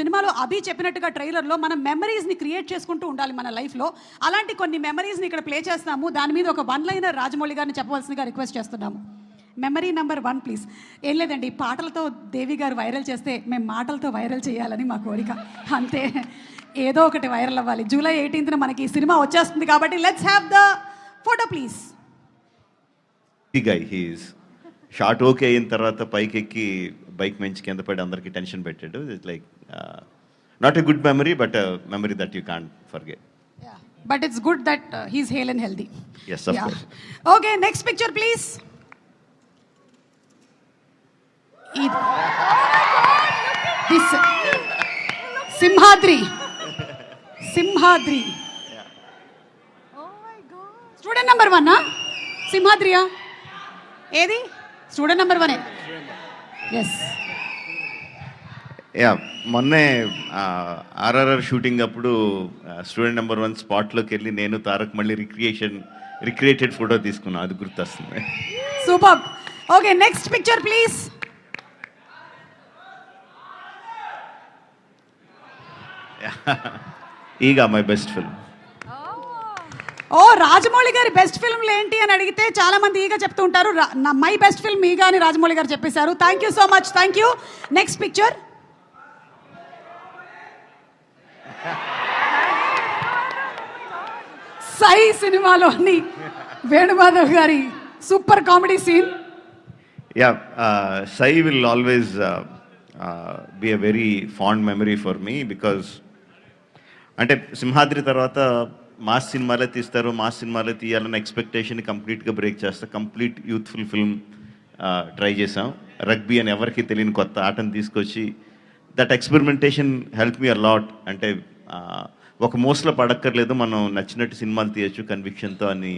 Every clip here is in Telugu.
సినిమాలో అభి చెప్పినట్టుగా ట్రైలర్లో మనం మెమరీస్ని క్రియేట్ చేసుకుంటూ ఉండాలి మన లైఫ్లో. అలాంటి కొన్ని మెమరీస్ని ఇక్కడ ప్లే చేస్తాము. దాని మీద ఒక వన్ లైనర్ రాజమౌళి గారిని చెప్పవలసిందిగా రిక్వెస్ట్ చేస్తున్నాము. Memory number 1 please. ఏం లేదండి, పాటలతో దేవి గారు వైరల్ చేస్తే మేము మాటలతో వైరల్ చేయాలని మా కోరిక, అంతే. ఏదో ఒకటి వైరల్ అవ్వాలి. జూలై 18న మనకి ఈ సినిమా వచ్చేస్తుంది కాబట్టి let's have the photo please. Short okay అయిన తర్వాత పైకి ఎక్కి బైక్ మంచి కింద పడి అందరికి టెన్షన్ పెట్టాడు. It's like not a good memory but memory that you can't forget. But it's good that he's hale and healthy. Yes, of course. Okay, next picture please. This Simhadri. Student number 1 సింహాద్రియా? ఏది స్టూడెంట్ నెంబర్ 1? ఎస్. మొన్నే ఆర్ఆర్ఆర్ షూటింగ్ అప్పుడు స్టూడెంట్ నెంబర్ 1 స్పాట్లోకి వెళ్ళి నేను తారక్ మళ్ళీ రిక్రియేటెడ్ ఫోటో తీసుకున్నాను. అది గుర్తొస్తుంది. Super. Okay, next picture please. Eega my best film. Oh, Rajamouli గారి బెస్ట్ ఫిల్మ్లు ఏంటి అని అడిగితే చాలా మంది ఈగా చెప్తూ ఉంటారు. మై బెస్ట్ ఫిల్మ్ ఈగా అని రాజమౌళి గారు చెప్పేశారు. Thank you so much. Thank you. Next picture. Sye సినిమాలోని వేణుమాధవ్ గారి super comedy scene. Sye will always be a very fond memory for me because అంటే సింహాద్రి తర్వాత మాస్ సినిమాలే తీస్తారు, మాస్ సినిమాలే తీయాలన్న ఎక్స్పెక్టేషన్ కంప్లీట్గా బ్రేక్ చేస్తా. కంప్లీట్ యూత్ఫుల్ ఫిల్మ్ ట్రై చేసాం. రగ్బీ అని ఎవరికి తెలియని కొత్త ఆటను తీసుకొచ్చి that experimentation help me a lot. అంటే ఒక మోస్లో పడక్కర్లేదు, మనం నచ్చినట్టు సినిమాలు తీయచ్చు కన్విక్షన్తో అని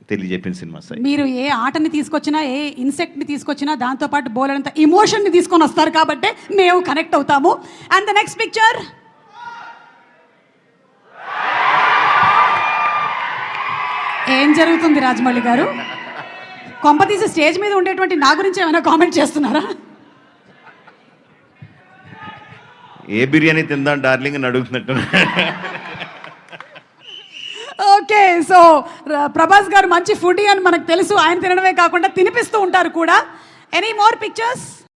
తెలియజెప్పిన సినిమా సార్. మీరు ఏ ఆటని తీసుకొచ్చినా, ఏ ఇన్సెక్ట్ని తీసుకొచ్చినా దాంతోపాటు బోలెడంత ఇమోషన్ని తీసుకొని వస్తారు కాబట్టి మేము కనెక్ట్ అవుతాము. And the next picture. ఏం జరుగుతుంది రాజమౌళి గారు? కొంపతీసి స్టేజ్ మీద ఉండేటువంటి నా గురించి ఏమైనా కామెంట్ చేస్తున్నారా? ఏ బిర్యానీ తిందాం డార్లింగ్ అని అడుగుతున్నట్టు. ఓకే, సో ప్రభాస్ గారు మంచి ఫుడీ అని మనకు తెలుసు. ఆయన తినడమే కాకుండా తినిపిస్తూ ఉంటారు కూడా. Any more pictures?